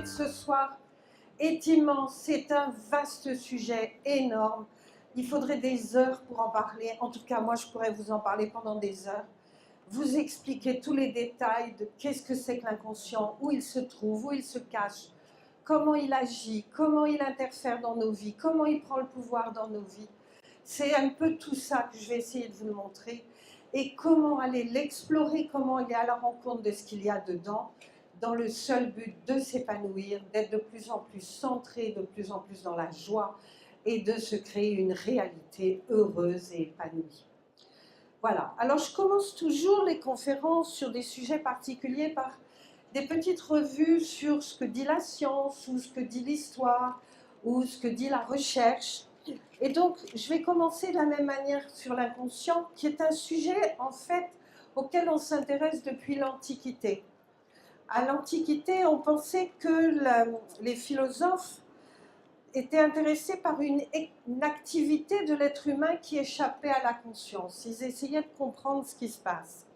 de ce soir est immense, c'est un vaste sujet, énorme. Il faudrait des heures pour en parler, en tout cas moi je pourrais vous en parler pendant des heures. Vous expliquer tous les détails de qu'est-ce que c'est que l'inconscient, où il se trouve, où il se cache, comment il agit, comment il interfère dans nos vies, comment il prend le pouvoir dans nos vies. C'est un peu tout ça que je vais essayer de vous le montrer et comment aller l'explorer, comment aller à la rencontre de ce qu'il y a dedans, dans le seul but de s'épanouir, d'être de plus en plus centré, de plus en plus dans la joie et de se créer une réalité heureuse et épanouie. Voilà, alors je commence toujours les conférences sur des sujets particuliers par des petites revues sur ce que dit la science ou ce que dit l'histoire ou ce que dit la recherche. Et donc, je vais commencer de la même manière sur l'inconscient, qui est un sujet, en fait, auquel on s'intéresse depuis l'Antiquité. À l'Antiquité, on pensait que les philosophes étaient intéressés par une activité de l'être humain qui échappait à la conscience. Ils essayaient de comprendre ce qui se passe.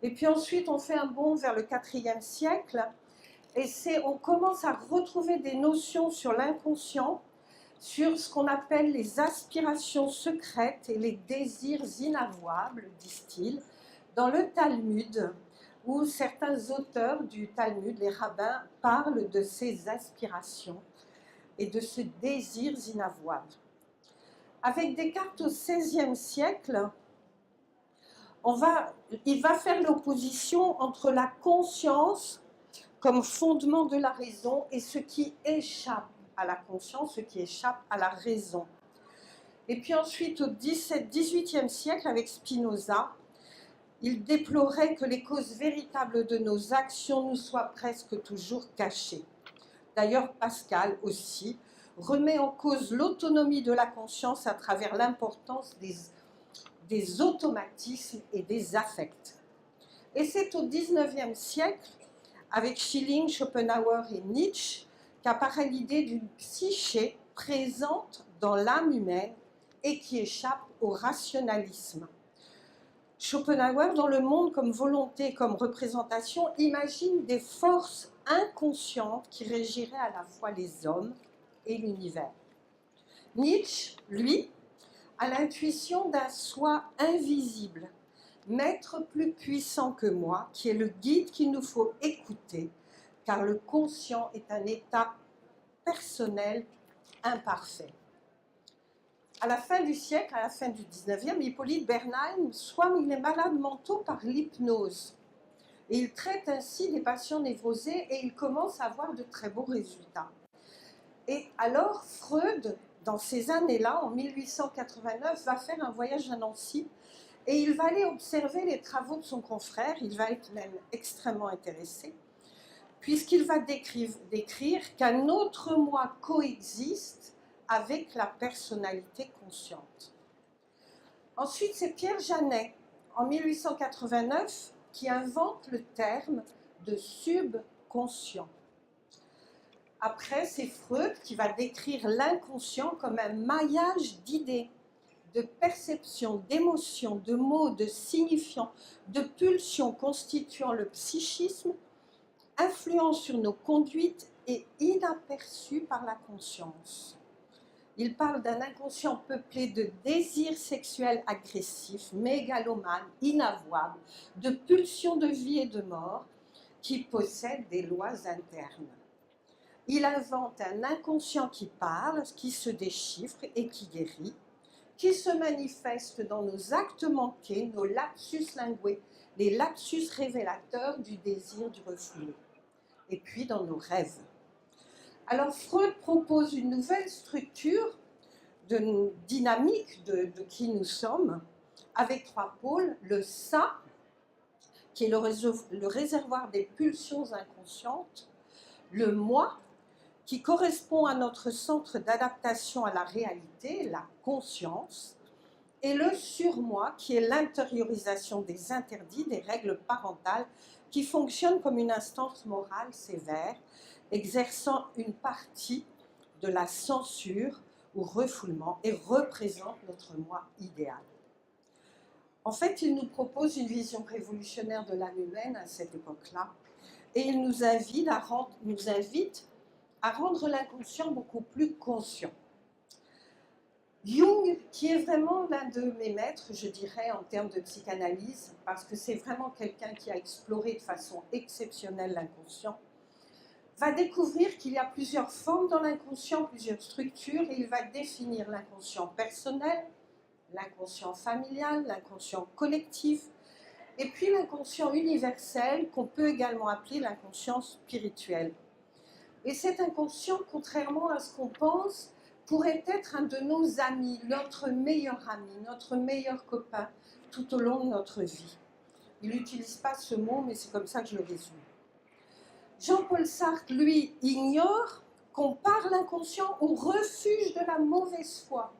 Et puis ensuite, on fait un bond vers le IVe siècle, et on commence à retrouver des notions sur l'inconscient, sur ce qu'on appelle les aspirations secrètes et les désirs inavouables, disent-ils, dans le Talmud, où certains auteurs du Talmud, les rabbins, parlent de ces aspirations et de ce désir inavouable. Avec Descartes au XVIe siècle, il va faire l'opposition entre la conscience comme fondement de la raison et ce qui échappe à la conscience, ce qui échappe à la raison. Et puis ensuite, au XVIIIe siècle, avec Spinoza, il déplorait que les causes véritables de nos actions nous soient presque toujours cachées. D'ailleurs, Pascal aussi remet en cause l'autonomie de la conscience à travers l'importance des automatismes et des affects. Et c'est au XIXe siècle, avec Schelling, Schopenhauer et Nietzsche, qu'apparaît l'idée d'une psyché présente dans l'âme humaine et qui échappe au rationalisme. Schopenhauer, dans le monde comme volonté, comme représentation, imagine des forces inconscientes qui régiraient à la fois les hommes et l'univers. Nietzsche, lui, a l'intuition d'un soi invisible, maître plus puissant que moi, qui est le guide qu'il nous faut écouter, car le conscient est un état personnel imparfait. À la fin du siècle, à la fin du XIXe, Hippolyte Bernheim soigne les malades mentaux par l'hypnose. Et il traite ainsi des patients névrosés et il commence à avoir de très beaux résultats. Et alors, Freud, dans ces années-là, en 1889, va faire un voyage à Nancy et il va aller observer les travaux de son confrère. Il va être même extrêmement intéressé, puisqu'il va décrire qu'un autre moi coexiste avec la personnalité consciente. Ensuite, c'est Pierre Janet, en 1889, qui invente le terme de subconscient. Après, c'est Freud qui va décrire l'inconscient comme un maillage d'idées, de perceptions, d'émotions, de mots, de signifiants, de pulsions constituant le psychisme, influent sur nos conduites et inaperçus par la conscience. Il parle d'un inconscient peuplé de désirs sexuels agressifs, mégalomanes, inavouables, de pulsions de vie et de mort qui possèdent des lois internes. Il invente un inconscient qui parle, qui se déchiffre et qui guérit, qui se manifeste dans nos actes manqués, nos lapsus lingués, les lapsus révélateurs du désir du refoulé, et puis dans nos rêves. Alors Freud propose une nouvelle structure de dynamique de qui nous sommes, avec trois pôles, le ça, qui est le réservoir des pulsions inconscientes, le moi, qui correspond à notre centre d'adaptation à la réalité, la conscience, et le surmoi, qui est l'intériorisation des interdits, des règles parentales, qui fonctionne comme une instance morale sévère, exerçant une partie de la censure ou refoulement et représente notre moi idéal. En fait, il nous propose une vision révolutionnaire de l'âme humaine à cette époque-là, et il nous invite à rendre l'inconscient beaucoup plus conscient. Jung, qui est vraiment l'un de mes maîtres, je dirais, en termes de psychanalyse, parce que c'est vraiment quelqu'un qui a exploré de façon exceptionnelle l'inconscient, va découvrir qu'il y a plusieurs formes dans l'inconscient, plusieurs structures, et il va définir l'inconscient personnel, l'inconscient familial, l'inconscient collectif, et puis l'inconscient universel, qu'on peut également appeler l'inconscient spirituel. Et cet inconscient, contrairement à ce qu'on pense, pourrait être un de nos amis, notre meilleur ami, notre meilleur copain, tout au long de notre vie. Il n'utilise pas ce mot, mais c'est comme ça que je le résume. Jean-Paul Sartre, lui, ignore qu'on parle l'inconscient au refuge de la mauvaise foi.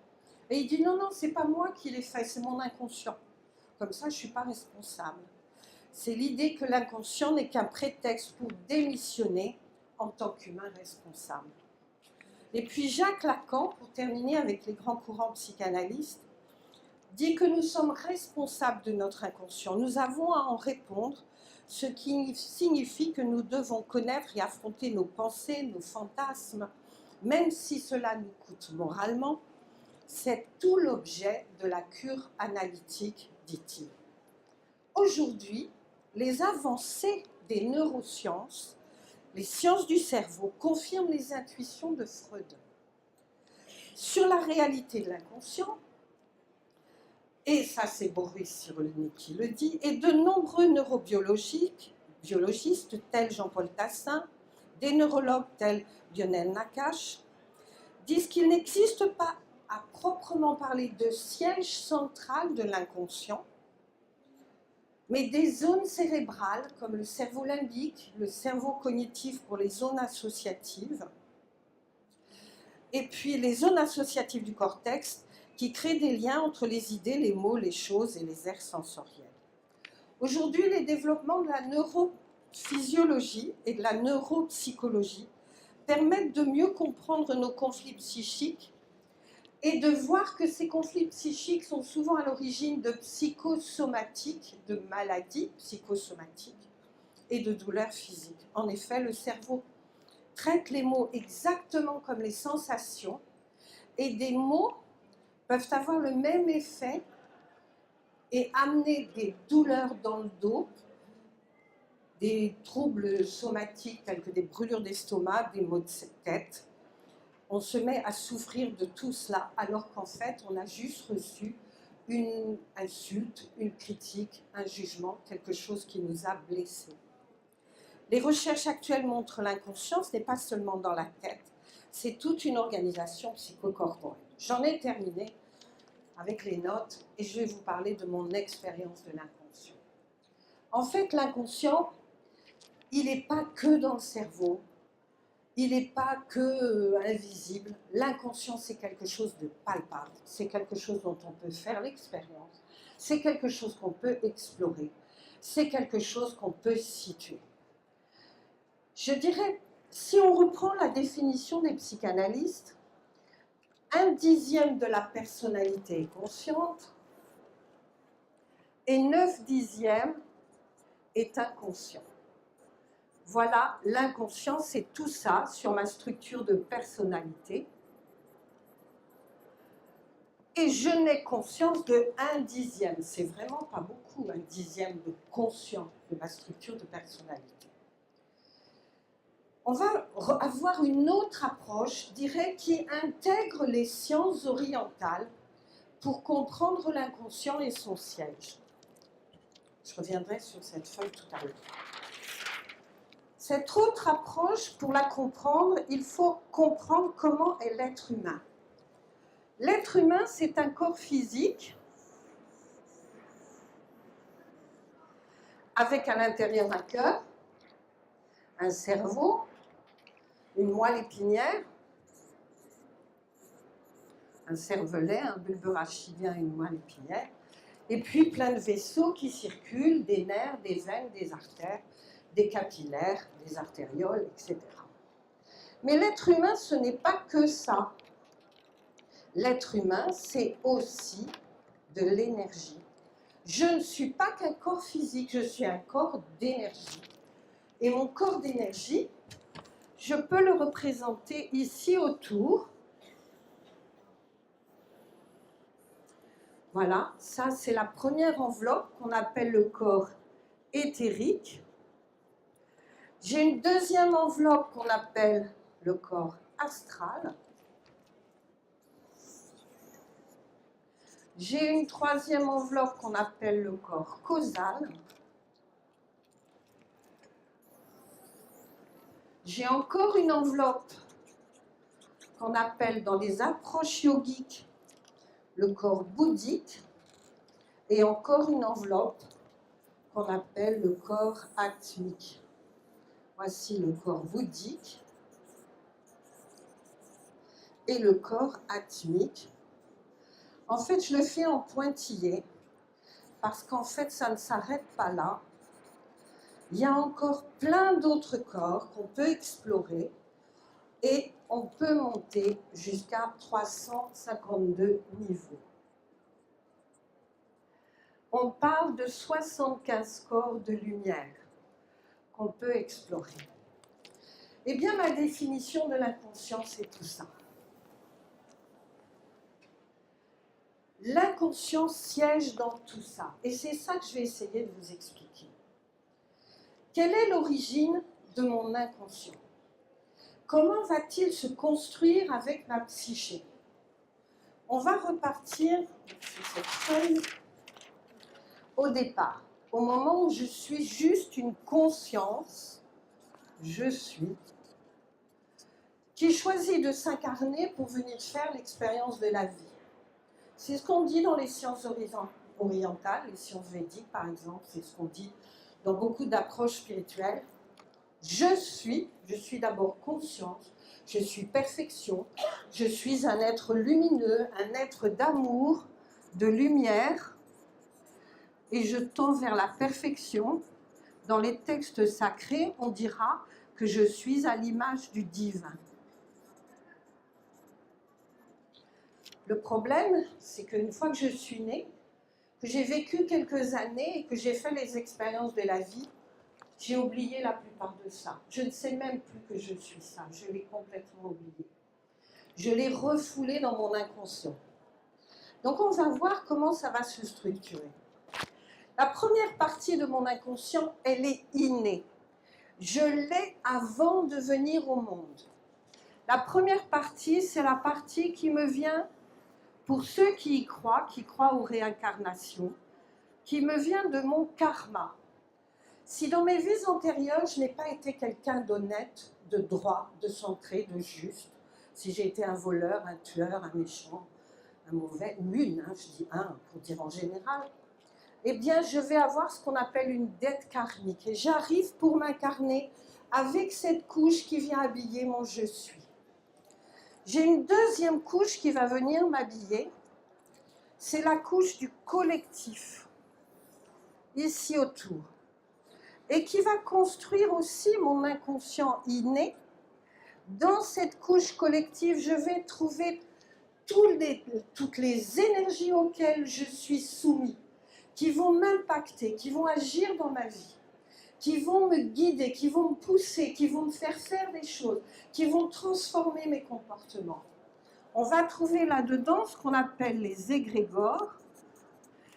Et il dit non, non, c'est pas moi qui l'ai fait, c'est mon inconscient. Comme ça, je ne suis pas responsable. C'est l'idée que l'inconscient n'est qu'un prétexte pour démissionner en tant qu'humain responsable. Et puis Jacques Lacan, pour terminer avec les grands courants psychanalystes, dit que nous sommes responsables de notre inconscient. Nous avons à en répondre, ce qui signifie que nous devons connaître et affronter nos pensées, nos fantasmes, même si cela nous coûte moralement. C'est tout l'objet de la cure analytique, dit-il. Aujourd'hui, les avancées des neurosciences, les sciences du cerveau, confirment les intuitions de Freud sur la réalité de l'inconscient, et ça c'est Boris Cyrulnik qui le dit, et de nombreux neurobiologistes tels Jean-Paul Tassin, des neurologues tels Lionel Nakache, disent qu'il n'existe pas à proprement parler de siège central de l'inconscient, mais des zones cérébrales comme le cerveau limbique, le cerveau cognitif pour les zones associatives, et puis les zones associatives du cortex qui créent des liens entre les idées, les mots, les choses et les aires sensorielles. Aujourd'hui, les développements de la neurophysiologie et de la neuropsychologie permettent de mieux comprendre nos conflits psychiques et de voir que ces conflits psychiques sont souvent à l'origine de psychosomatiques, de maladies psychosomatiques et de douleurs physiques. En effet, le cerveau traite les mots exactement comme les sensations, et des mots peuvent avoir le même effet et amener des douleurs dans le dos, des troubles somatiques tels que des brûlures d'estomac, des maux de tête. On se met à souffrir de tout cela, alors qu'en fait, on a juste reçu une insulte, une critique, un jugement, quelque chose qui nous a blessés. Les recherches actuelles montrent que l'inconscient, ce n'est pas seulement dans la tête, c'est toute une organisation psychocorporelle. J'en ai terminé avec les notes et je vais vous parler de mon expérience de l'inconscient. En fait, l'inconscient, il n'est pas que dans le cerveau, il n'est pas que invisible. L'inconscient, c'est quelque chose de palpable, c'est quelque chose dont on peut faire l'expérience, c'est quelque chose qu'on peut explorer, c'est quelque chose qu'on peut situer. Je dirais, si on reprend la définition des psychanalystes, 1/10 de la personnalité est consciente et 9/10 est inconscient. Voilà, l'inconscient, c'est tout ça sur ma structure de personnalité. Et je n'ai conscience de 1/10. C'est vraiment pas beaucoup, 1/10 de conscience de ma structure de personnalité. On va avoir une autre approche, je dirais, qui intègre les sciences orientales pour comprendre l'inconscient et son siège. Je reviendrai sur cette feuille tout à l'heure. Cette autre approche, pour la comprendre, il faut comprendre comment est l'être humain. L'être humain, c'est un corps physique avec à l'intérieur un cœur, un cerveau, une moelle épinière, un cervelet, un bulbe rachidien et une moelle épinière, et puis plein de vaisseaux qui circulent, des nerfs, des veines, des artères, des capillaires, des artérioles, etc. Mais l'être humain, ce n'est pas que ça. L'être humain, c'est aussi de l'énergie. Je ne suis pas qu'un corps physique, je suis un corps d'énergie. Et mon corps d'énergie, je peux le représenter ici autour. Voilà, ça c'est la première enveloppe qu'on appelle le corps éthérique. J'ai une deuxième enveloppe qu'on appelle le corps astral. J'ai une troisième enveloppe qu'on appelle le corps causal. J'ai encore une enveloppe qu'on appelle dans les approches yogiques le corps bouddhique et encore une enveloppe qu'on appelle le corps atmique. Voici le corps bouddhique et le corps atmique. En fait, je le fais en pointillé parce qu'en fait, ça ne s'arrête pas là. Il y a encore plein d'autres corps qu'on peut explorer et on peut monter jusqu'à 352 niveaux. On parle de 75 corps de lumière qu'on peut explorer. Eh bien, ma définition de l'inconscient, c'est tout ça. L'inconscient siège dans tout ça. Et c'est ça que je vais essayer de vous expliquer. Quelle est l'origine de mon inconscient? Comment va-t-il se construire avec ma psyché? On va repartir sur cette feuille au départ, au moment où je suis juste une conscience, je suis, qui choisit de s'incarner pour venir faire l'expérience de la vie. C'est ce qu'on dit dans les sciences orientales, les sciences védiques par exemple, c'est ce qu'on dit dans beaucoup d'approches spirituelles. Je suis d'abord conscience, je suis perfection, je suis un être lumineux, un être d'amour, de lumière, et je tends vers la perfection. Dans les textes sacrés, on dira que je suis à l'image du divin. Le problème, c'est qu'une fois que je suis née, que j'ai vécu quelques années et que j'ai fait les expériences de la vie, j'ai oublié la plupart de ça. Je ne sais même plus que je suis ça. Je l'ai complètement oublié. Je l'ai refoulé dans mon inconscient. Donc on va voir comment ça va se structurer. La première partie de mon inconscient, elle est innée. Je l'ai avant de venir au monde. La première partie, c'est la partie qui me vient, pour ceux qui y croient, qui croient aux réincarnations, qui me vient de mon karma. Si dans mes vies antérieures, je n'ai pas été quelqu'un d'honnête, de droit, de centré, de juste, si j'ai été un voleur, un tueur, un méchant, un mauvais, une, je dis un pour dire en général, eh bien je vais avoir ce qu'on appelle une dette karmique. Et j'arrive pour m'incarner avec cette couche qui vient habiller mon je suis. J'ai une deuxième couche qui va venir m'habiller, c'est la couche du collectif, ici autour, et qui va construire aussi mon inconscient inné. Dans cette couche collective, je vais trouver toutes les énergies auxquelles je suis soumis, qui vont m'impacter, qui vont agir dans ma vie, qui vont me guider, qui vont me pousser, qui vont me faire faire des choses, qui vont transformer mes comportements. On va trouver là-dedans ce qu'on appelle les égrégores,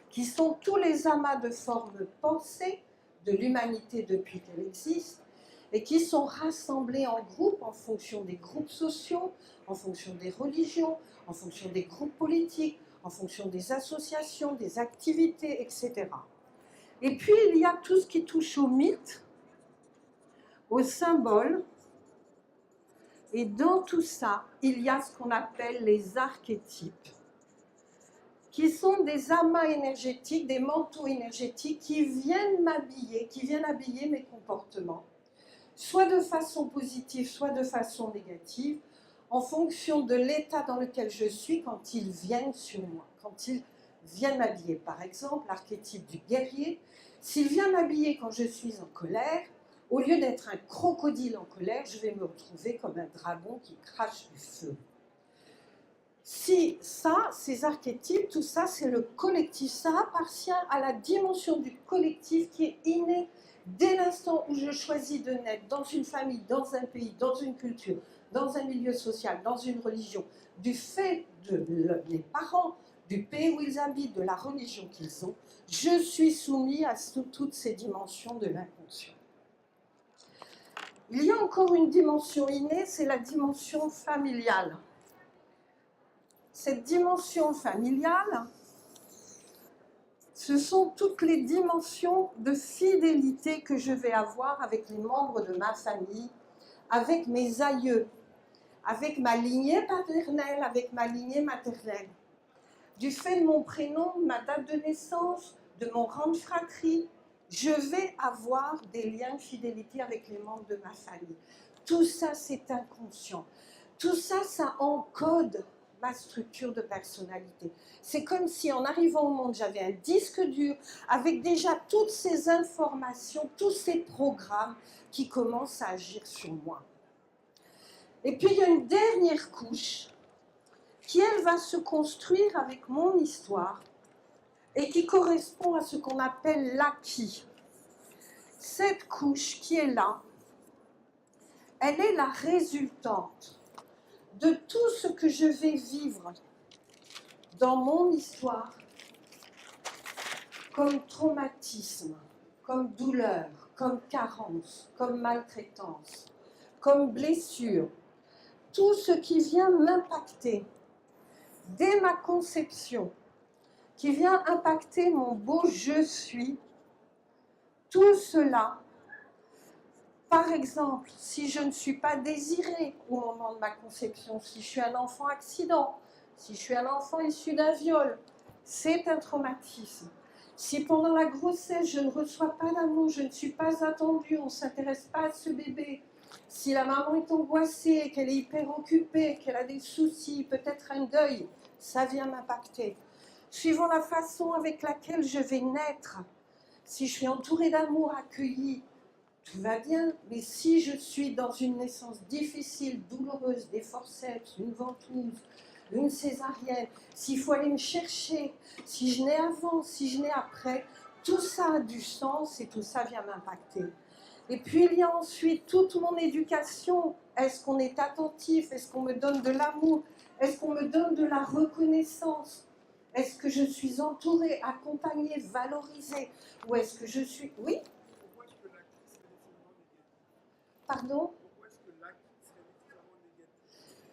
qui sont tous les amas de formes pensées de l'humanité depuis qu'elle existe, et qui sont rassemblés en groupes en fonction des groupes sociaux, en fonction des religions, en fonction des groupes politiques, en fonction des associations, des activités, etc. Et puis il y a tout ce qui touche au mythe, au symbole, et dans tout ça, il y a ce qu'on appelle les archétypes, qui sont des amas énergétiques, des manteaux énergétiques qui viennent m'habiller, qui viennent habiller mes comportements, soit de façon positive, soit de façon négative, en fonction de l'état dans lequel je suis quand ils viennent sur moi, quand ils viennent m'habiller. Par exemple, l'archétype du guerrier, s'il vient m'habiller quand je suis en colère, au lieu d'être un crocodile en colère, je vais me retrouver comme un dragon qui crache du feu. Si ça, ces archétypes, tout ça, c'est le collectif. Ça appartient à la dimension du collectif qui est innée Dès l'instant où je choisis de naître dans une famille, dans un pays, dans une culture, dans un milieu social, dans une religion, du fait des parents, du pays où ils habitent, de la religion qu'ils ont, je suis soumis à toutes ces dimensions de l'inconscient. Il y a encore une dimension innée, c'est la dimension familiale. Cette dimension familiale, ce sont toutes les dimensions de fidélité que je vais avoir avec les membres de ma famille, avec mes aïeux, avec ma lignée paternelle, avec ma lignée maternelle. Du fait de mon prénom, de ma date de naissance, de mon rang de fratrie, je vais avoir des liens de fidélité avec les membres de ma famille. Tout ça, c'est inconscient. Tout ça, ça encode ma structure de personnalité. C'est comme si en arrivant au monde, j'avais un disque dur avec déjà toutes ces informations, tous ces programmes qui commencent à agir sur moi. Et puis il y a une dernière couche qui, elle, va se construire avec mon histoire et qui correspond à ce qu'on appelle l'acquis. Cette couche qui est là, elle est la résultante de tout ce que je vais vivre dans mon histoire comme traumatisme, comme douleur, comme carence, comme maltraitance, comme blessure. Tout ce qui vient m'impacter dès ma conception, qui vient impacter mon beau je suis, tout cela, par exemple, si je ne suis pas désirée au moment de ma conception, si je suis un enfant accident, si je suis un enfant issu d'un viol, c'est un traumatisme. Si pendant la grossesse, je ne reçois pas d'amour, je ne suis pas attendue, on ne s'intéresse pas à ce bébé, si la maman est angoissée, qu'elle est hyper occupée, qu'elle a des soucis, peut-être un deuil, ça vient m'impacter. Suivant la façon avec laquelle je vais naître, si je suis entourée d'amour, accueillie, tout va bien, mais si je suis dans une naissance difficile, douloureuse, des forceps, une ventouse, une césarienne, s'il faut aller me chercher, si je nais avant, si je nais après, tout ça a du sens et tout ça vient m'impacter. Et puis il y a ensuite toute mon éducation. Est-ce qu'on est attentif? Est-ce qu'on me donne de l'amour? Est-ce qu'on me donne de la reconnaissance? Est-ce que je suis entourée, accompagnée, valorisée? Ou est-ce que je suis... Oui? Pardon?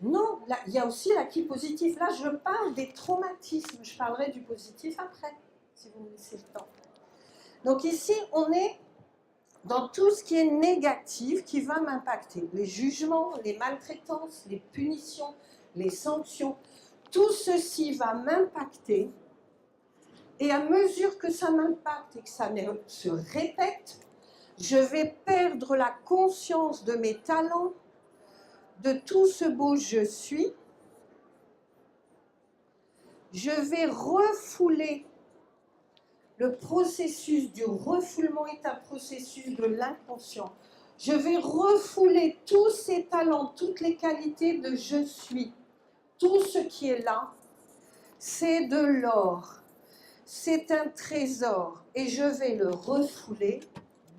Non, là, il y a aussi l'acquis positif. Là, je parle des traumatismes. Je parlerai du positif après, si vous me laissez le temps. Donc ici, on est dans tout ce qui est négatif qui va m'impacter. Les jugements, les maltraitances, les punitions, les sanctions. Tout ceci va m'impacter. Et à mesure que ça m'impacte et que ça se répète, je vais perdre la conscience de mes talents, de tout ce beau je suis. Je vais refouler. Le processus du refoulement est un processus de l'inconscient. Je vais refouler tous ces talents, toutes les qualités de je suis. Tout ce qui est là, c'est de l'or. C'est un trésor. Et je vais le refouler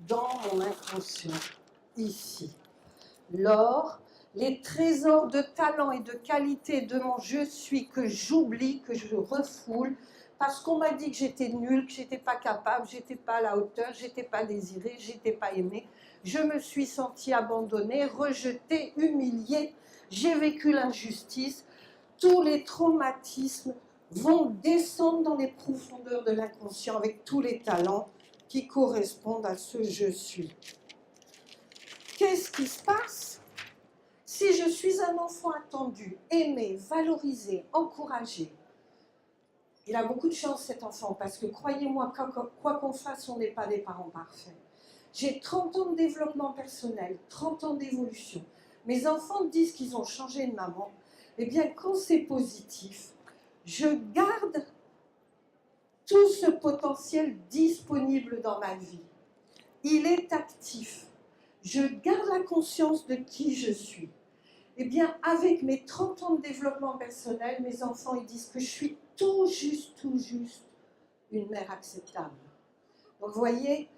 dans mon inconscient, ici. L'or, les trésors de talent et de qualité de mon je suis que j'oublie, que je refoule, parce qu'on m'a dit que j'étais nulle, que j'étais pas capable, j'étais pas à la hauteur, j'étais pas désirée, j'étais pas aimée. Je me suis sentie abandonnée, rejetée, humiliée. J'ai vécu l'injustice. Tous les traumatismes vont descendre dans les profondeurs de l'inconscient avec tous les talents qui correspondent à ce je suis. Qu'est-ce qui se passe? Si je suis un enfant attendu, aimé, valorisé, encouragé, il a beaucoup de chance cet enfant, parce que croyez-moi, quoi qu'on fasse, on n'est pas des parents parfaits. J'ai 30 ans de développement personnel, 30 ans d'évolution. Mes enfants disent qu'ils ont changé de maman. Eh bien, quand c'est positif, je garde tout ce potentiel disponible dans ma vie. Il est actif. Je garde la conscience de qui je suis. Eh bien, avec mes 30 ans de développement personnel, mes enfants, ils disent que je suis tout juste une mère acceptable. Donc, vous voyez,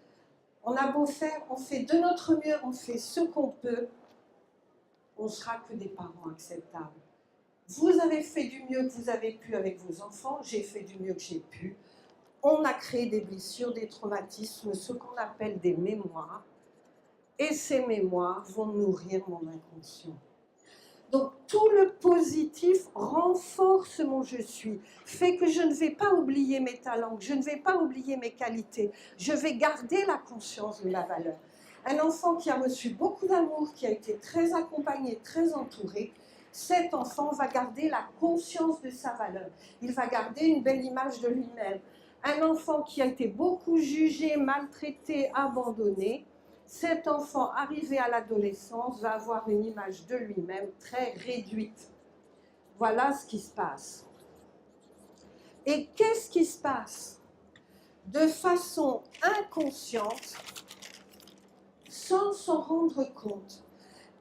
On a beau faire, on fait de notre mieux, on fait ce qu'on peut, on ne sera que des parents acceptables. Vous avez fait du mieux que vous avez pu avec vos enfants, j'ai fait du mieux que j'ai pu. On a créé des blessures, des traumatismes, ce qu'on appelle des mémoires. Et ces mémoires vont nourrir mon inconscient. Donc tout le positif renforce mon je suis, fait que je ne vais pas oublier mes talents, que je ne vais pas oublier mes qualités. Je vais garder la conscience de la valeur. Un enfant qui a reçu beaucoup d'amour, qui a été très accompagné, très entouré, cet enfant va garder la conscience de sa valeur. Il va garder une belle image de lui-même. Un enfant qui a été beaucoup jugé, maltraité, abandonné, cet enfant arrivé à l'adolescence va avoir une image de lui-même très réduite. Voilà ce qui se passe. Et qu'est-ce qui se passe? De façon inconsciente, sans s'en rendre compte,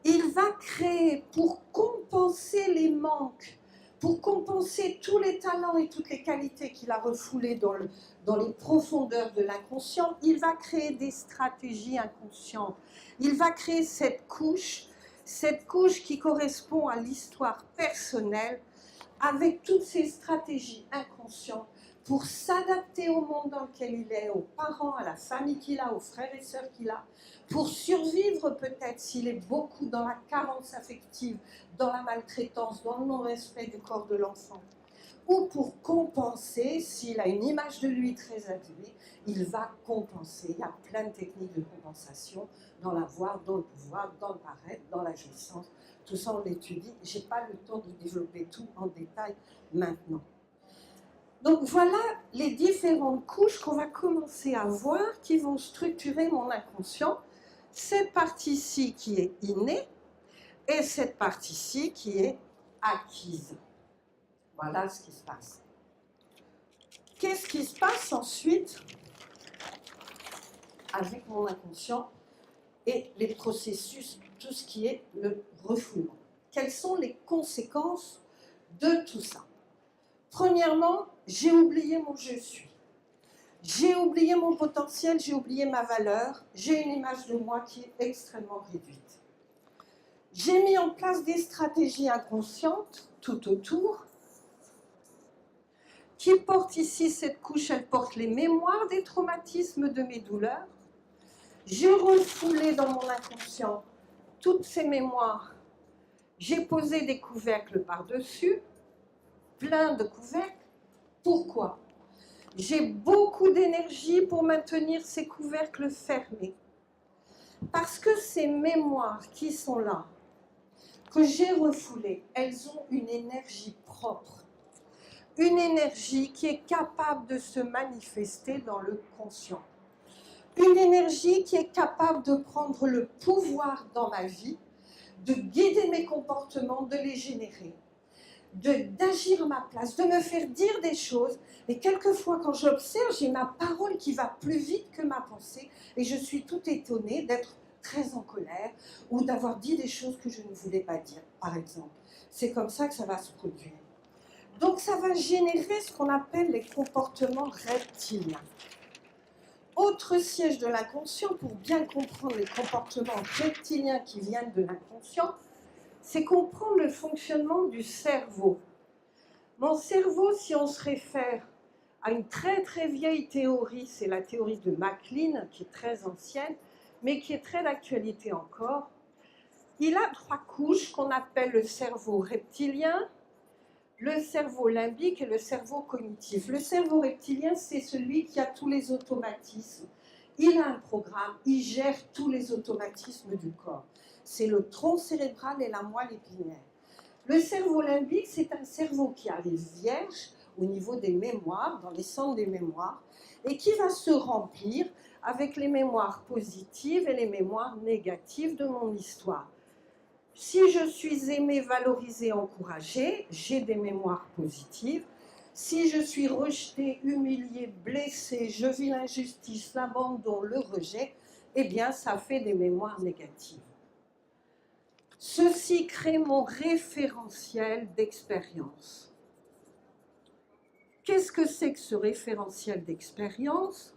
il va créer, pour compenser les manques, pour compenser tous les talents et toutes les qualités qu'il a refoulés dans les profondeurs de l'inconscient, il va créer des stratégies inconscientes. Il va créer cette couche qui correspond à l'histoire personnelle, avec toutes ces stratégies inconscientes pour s'adapter au monde dans lequel il est, aux parents, à la famille qu'il a, aux frères et sœurs qu'il a, pour survivre peut-être s'il est beaucoup dans la carence affective, dans la maltraitance, dans le non-respect du corps de l'enfant, ou pour compenser, s'il a une image de lui très adulée, il va compenser. Il y a plein de techniques de compensation dans l'avoir, dans le pouvoir, dans le paraître, dans la jouissance. Tout ça, on l'étudie. Je n'ai pas le temps de développer tout en détail maintenant. Donc voilà les différentes couches qu'on va commencer à voir qui vont structurer mon inconscient. Cette partie-ci qui est innée et cette partie-ci qui est acquise. Voilà ce qui se passe. Qu'est-ce qui se passe ensuite avec mon inconscient et les processus, tout ce qui est le refoulement? Quelles sont les conséquences de tout ça? Premièrement, j'ai oublié mon je suis. J'ai oublié mon potentiel, j'ai oublié ma valeur, j'ai une image de moi qui est extrêmement réduite. J'ai mis en place des stratégies inconscientes tout autour, qui portent ici cette couche, elle porte les mémoires des traumatismes de mes douleurs. J'ai refoulé dans mon inconscient toutes ces mémoires. J'ai posé des couvercles par-dessus, plein de couvercles. Pourquoi? J'ai beaucoup d'énergie pour maintenir ces couvercles fermés. Parce que ces mémoires qui sont là, que j'ai refoulées, elles ont une énergie propre. Une énergie qui est capable de se manifester dans le conscient. Une énergie qui est capable de prendre le pouvoir dans ma vie, de guider mes comportements, de les générer, d'agir à ma place, de me faire dire des choses. Et quelquefois, quand j'observe, j'ai ma parole qui va plus vite que ma pensée et je suis tout étonnée d'être très en colère ou d'avoir dit des choses que je ne voulais pas dire, par exemple. C'est comme ça que ça va se produire. Donc ça va générer ce qu'on appelle les comportements reptiliens. Autre siège de l'inconscient, pour bien comprendre les comportements reptiliens qui viennent de l'inconscient, c'est comprendre le fonctionnement du cerveau. Mon cerveau, si on se réfère à une très très vieille théorie, c'est la théorie de MacLean, qui est très ancienne, mais qui est très d'actualité encore, il a 3 couches qu'on appelle le cerveau reptilien, le cerveau limbique et le cerveau cognitif. Le cerveau reptilien, c'est celui qui a tous les automatismes. Il a un programme, il gère tous les automatismes du corps. C'est le tronc cérébral et la moelle épinière. Le cerveau limbique, c'est un cerveau qui arrive vierge au niveau des mémoires, dans les centres des mémoires, et qui va se remplir avec les mémoires positives et les mémoires négatives de mon histoire. Si je suis aimée, valorisée, encouragée, j'ai des mémoires positives. Si je suis rejetée, humiliée, blessée, je vis l'injustice, l'abandon, le rejet, eh bien, ça fait des mémoires négatives. Ceci crée mon référentiel d'expérience. Qu'est-ce que c'est que ce référentiel d'expérience?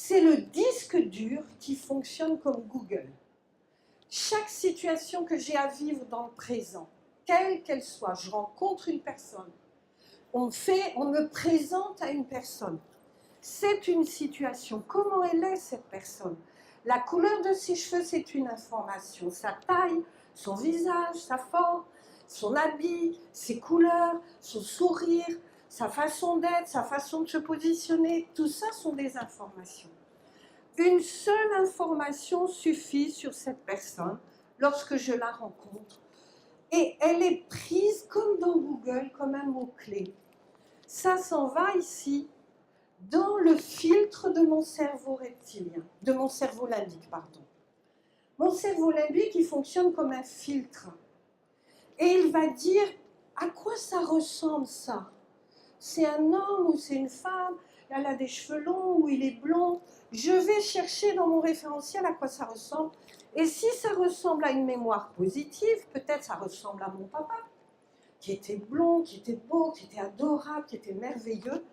C'est le disque dur qui fonctionne comme Google. Chaque situation que j'ai à vivre dans le présent, quelle qu'elle soit, je rencontre une personne, on me présente à une personne. C'est une situation. Comment elle est, cette personne? La couleur de ses cheveux, c'est une information. Sa taille, son visage, sa forme, son habit, ses couleurs, son sourire, sa façon d'être, sa façon de se positionner, tout ça sont des informations. Une seule information suffit sur cette personne lorsque je la rencontre. Et elle est prise comme dans Google, comme un mot-clé. Ça s'en va ici, dans le filtre de mon cerveau reptilien, de mon cerveau limbique, pardon. Mon cerveau limbique, il fonctionne comme un filtre. Et il va dire, à quoi ça ressemble ça? C'est un homme ou c'est une femme? Elle a des cheveux longs ou il est blond? Je vais chercher dans mon référentiel à quoi ça ressemble. Et si ça ressemble à une mémoire positive, peut-être ça ressemble à mon papa, qui était blond, qui était beau, qui était adorable, qui était merveilleux,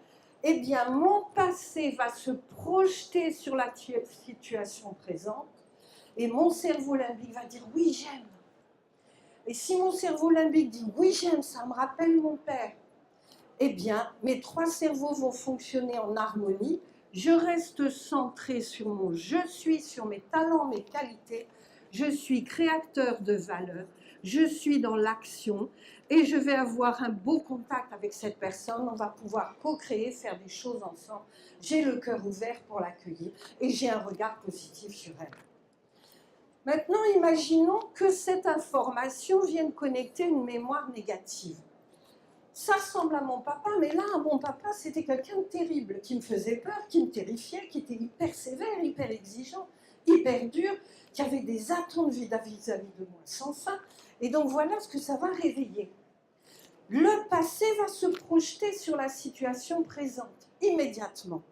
eh bien mon passé va se projeter sur la situation présente et mon cerveau limbique va dire oui j'aime. Et si mon cerveau limbique dit oui j'aime, ça me rappelle mon père, eh bien mes trois cerveaux vont fonctionner en harmonie. Je reste centré sur mon je suis, sur mes talents, mes qualités. Je suis créateur de valeur. Je suis dans l'action et je vais avoir un beau contact avec cette personne. On va pouvoir co-créer, faire des choses ensemble. J'ai le cœur ouvert pour l'accueillir et j'ai un regard positif sur elle. Maintenant, imaginons que cette information vienne connecter une mémoire négative. Ça ressemble à mon papa, mais là, mon papa, c'était quelqu'un de terrible, qui me faisait peur, qui me terrifiait, qui était hyper sévère, hyper exigeant, hyper dur, qui avait des attentes vis-à-vis de moi sans fin. Et donc voilà ce que ça va réveiller. Le passé va se projeter sur la situation présente, immédiatement.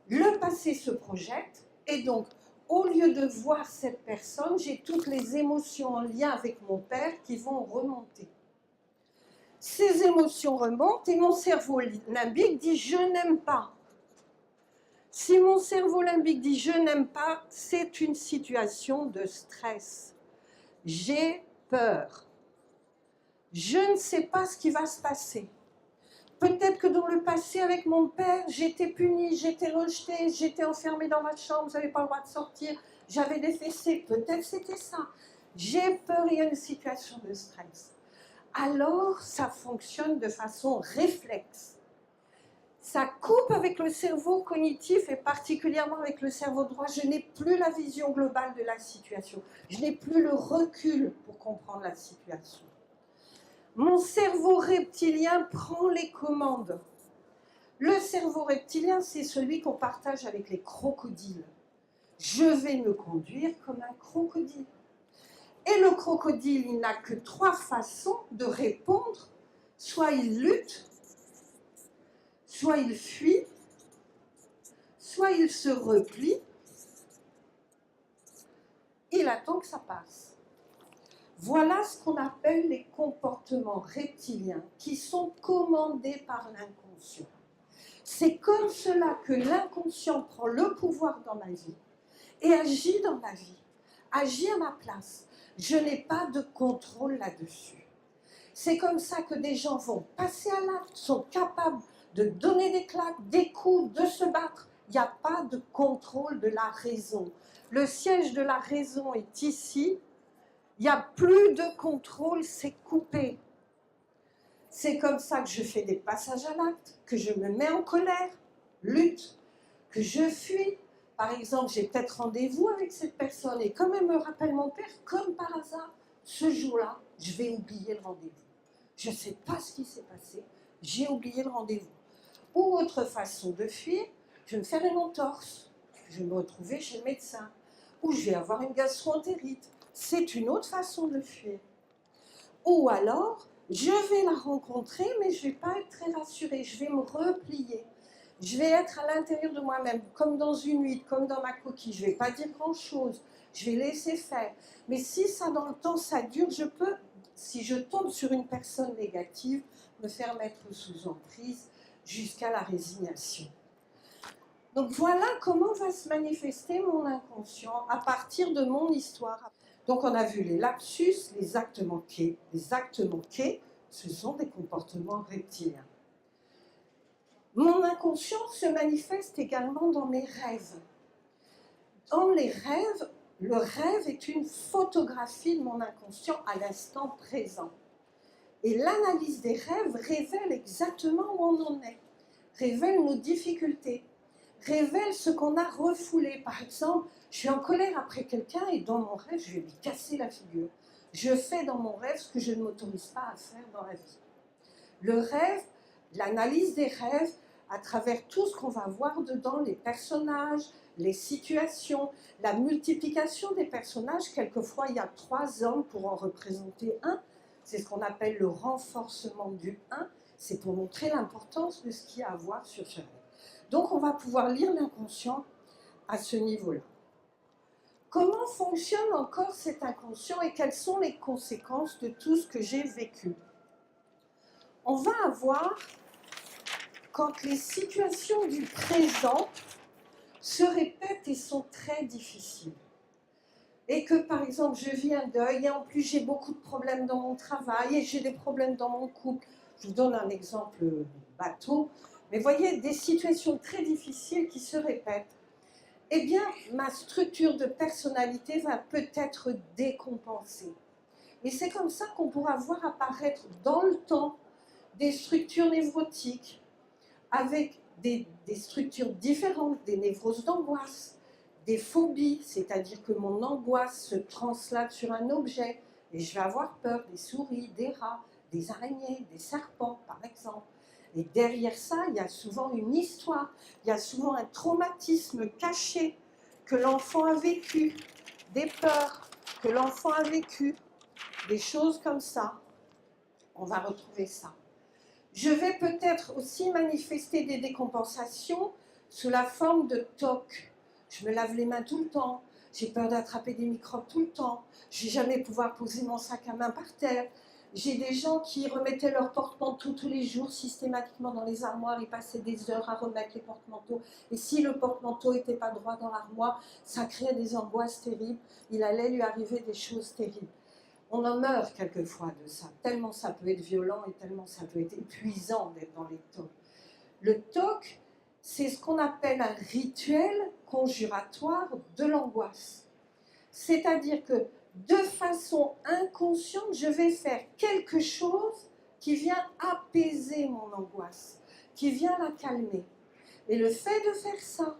Le passé se projette, et donc, au lieu de voir cette personne, j'ai toutes les émotions en lien avec mon père qui vont remonter. Ces émotions remontent et mon cerveau limbique dit « je n'aime pas ». Si mon cerveau limbique dit « je n'aime pas », c'est une situation de stress. J'ai peur. Je ne sais pas ce qui va se passer. Peut-être que dans le passé, avec mon père, j'étais punie, j'étais rejetée, j'étais enfermée dans ma chambre, je n'avais pas le droit de sortir, j'avais des fessées, peut-être c'était ça. J'ai peur, il y a une situation de stress. Alors, ça fonctionne de façon réflexe. Ça coupe avec le cerveau cognitif et particulièrement avec le cerveau droit. Je n'ai plus la vision globale de la situation. Je n'ai plus le recul pour comprendre la situation. Mon cerveau reptilien prend les commandes. Le cerveau reptilien, c'est celui qu'on partage avec les crocodiles. Je vais me conduire comme un crocodile. Et le crocodile, il n'a que trois façons de répondre. Soit il lutte, soit il fuit, soit il se replie. Il attend que ça passe. Voilà ce qu'on appelle les comportements reptiliens qui sont commandés par l'inconscient. C'est comme cela que l'inconscient prend le pouvoir dans ma vie et agit dans ma vie, agit à ma place. Je n'ai pas de contrôle là-dessus. C'est comme ça que des gens vont passer à l'acte, sont capables de donner des claques, des coups, de se battre. Il n'y a pas de contrôle de la raison. Le siège de la raison est ici. Il n'y a plus de contrôle, c'est coupé. C'est comme ça que je fais des passages à l'acte, que je me mets en colère, lutte, que je fuis. Par exemple, j'ai peut-être rendez-vous avec cette personne et comme elle me rappelle mon père, comme par hasard, ce jour-là, je vais oublier le rendez-vous. Je ne sais pas ce qui s'est passé, j'ai oublié le rendez-vous. Ou autre façon de fuir, je vais me faire une entorse, je vais me retrouver chez le médecin, ou je vais avoir une gastro-entérite. C'est une autre façon de fuir. Ou alors, je vais la rencontrer, mais je ne vais pas être très rassurée, je vais me replier. Je vais être à l'intérieur de moi-même, comme dans une huître, comme dans ma coquille. Je ne vais pas dire grand-chose, je vais laisser faire. Mais si ça, dans le temps, ça dure, je peux, si je tombe sur une personne négative, me faire mettre sous emprise jusqu'à la résignation. Donc voilà comment va se manifester mon inconscient à partir de mon histoire. Donc on a vu les lapsus, les actes manqués. Les actes manqués, ce sont des comportements reptiliens. Mon inconscient se manifeste également dans mes rêves. Dans les rêves, le rêve est une photographie de mon inconscient à l'instant présent. Et l'analyse des rêves révèle exactement où on en est, révèle nos difficultés, révèle ce qu'on a refoulé. Par exemple, je suis en colère après quelqu'un et dans mon rêve, je vais lui casser la figure. Je fais dans mon rêve ce que je ne m'autorise pas à faire dans la vie. Le rêve, l'analyse des rêves, à travers tout ce qu'on va voir dedans, les personnages, les situations, la multiplication des personnages. Quelquefois, il y a 3 hommes pour en représenter un. C'est ce qu'on appelle le renforcement du 1. C'est pour montrer l'importance de ce qu'il y a à voir sur ce rêve. Donc, on va pouvoir lire l'inconscient à ce niveau-là. Comment fonctionne encore cet inconscient et quelles sont les conséquences de tout ce que j'ai vécu? On va avoir, quand les situations du présent se répètent et sont très difficiles, et que par exemple je vis un deuil et en plus j'ai beaucoup de problèmes dans mon travail et j'ai des problèmes dans mon couple. Je vous donne un exemple bateau, mais voyez, des situations très difficiles qui se répètent. Eh bien, ma structure de personnalité va peut-être décompenser. Et c'est comme ça qu'on pourra voir apparaître dans le temps des structures névrotiques, avec des structures différentes, des névroses d'angoisse, des phobies, c'est-à-dire que mon angoisse se translate sur un objet, et je vais avoir peur des souris, des rats, des araignées, des serpents, par exemple. Et derrière ça, il y a souvent une histoire, il y a souvent un traumatisme caché que l'enfant a vécu, des peurs que l'enfant a vécues, des choses comme ça. On va retrouver ça. Je vais peut-être aussi manifester des décompensations sous la forme de TOC. Je me lave les mains tout le temps, j'ai peur d'attraper des microbes tout le temps, je ne vais jamais pouvoir poser mon sac à main par terre. J'ai des gens qui remettaient leurs porte-manteaux tous les jours systématiquement dans les armoires, ils passaient des heures à remettre les porte-manteaux. Et si le porte-manteau n'était pas droit dans l'armoire, ça créait des angoisses terribles, il allait lui arriver des choses terribles. On en meurt quelquefois de ça, tellement ça peut être violent et tellement ça peut être épuisant d'être dans les TOC. Le TOC, c'est ce qu'on appelle un rituel conjuratoire de l'angoisse. C'est-à-dire que de façon inconsciente, je vais faire quelque chose qui vient apaiser mon angoisse, qui vient la calmer. Et le fait de faire ça,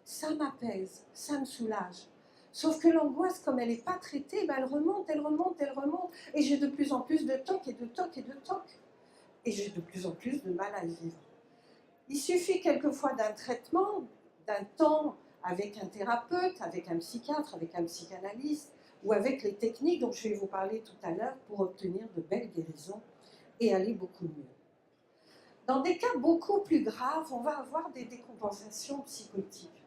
ça m'apaise, ça me soulage. Sauf que l'angoisse, comme elle n'est pas traitée, ben elle remonte, elle remonte, elle remonte. Et j'ai de plus en plus de TOC et de TOC et de TOC. Et j'ai de plus en plus de mal à vivre. Il suffit quelquefois d'un traitement, d'un temps avec un thérapeute, avec un psychiatre, avec un psychanalyste, ou avec les techniques dont je vais vous parler tout à l'heure pour obtenir de belles guérisons et aller beaucoup mieux. Dans des cas beaucoup plus graves, on va avoir des décompensations psychotiques.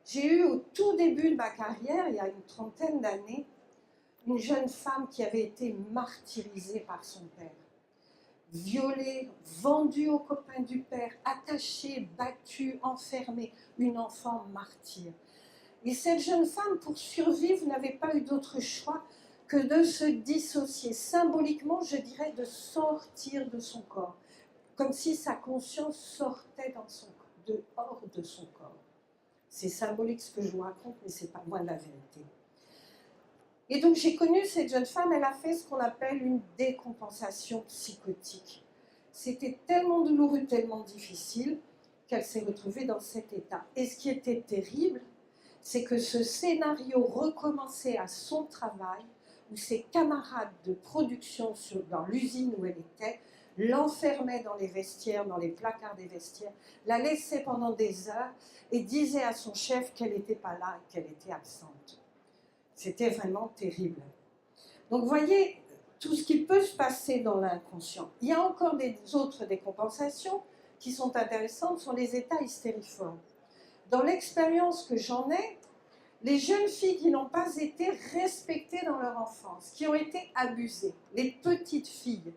J'ai eu au tout début de ma carrière, il y a une trentaine d'années, une jeune femme qui avait été martyrisée par son père. Violée, vendue aux copains du père, attachée, battue, enfermée, une enfant martyre. Et cette jeune femme, pour survivre, n'avait pas eu d'autre choix que de se dissocier. Symboliquement, je dirais de sortir de son corps, comme si sa conscience sortait hors de son corps. C'est symbolique ce que je vous raconte, mais ce n'est pas loin de la vérité. Et donc j'ai connu cette jeune femme, elle a fait ce qu'on appelle une décompensation psychotique. C'était tellement douloureux, tellement difficile, qu'elle s'est retrouvée dans cet état. Et ce qui était terrible, c'est que ce scénario recommençait à son travail, où ses camarades de production dans l'usine où elle était, l'enfermait dans les vestiaires, dans les placards des vestiaires, la laissait pendant des heures et disait à son chef qu'elle n'était pas là, qu'elle était absente. C'était vraiment terrible. Donc vous voyez, tout ce qui peut se passer dans l'inconscient. Il y a encore des autres décompensations qui sont intéressantes, sont les états hystériformes. Dans l'expérience que j'en ai, les jeunes filles qui n'ont pas été respectées dans leur enfance, qui ont été abusées, les petites filles,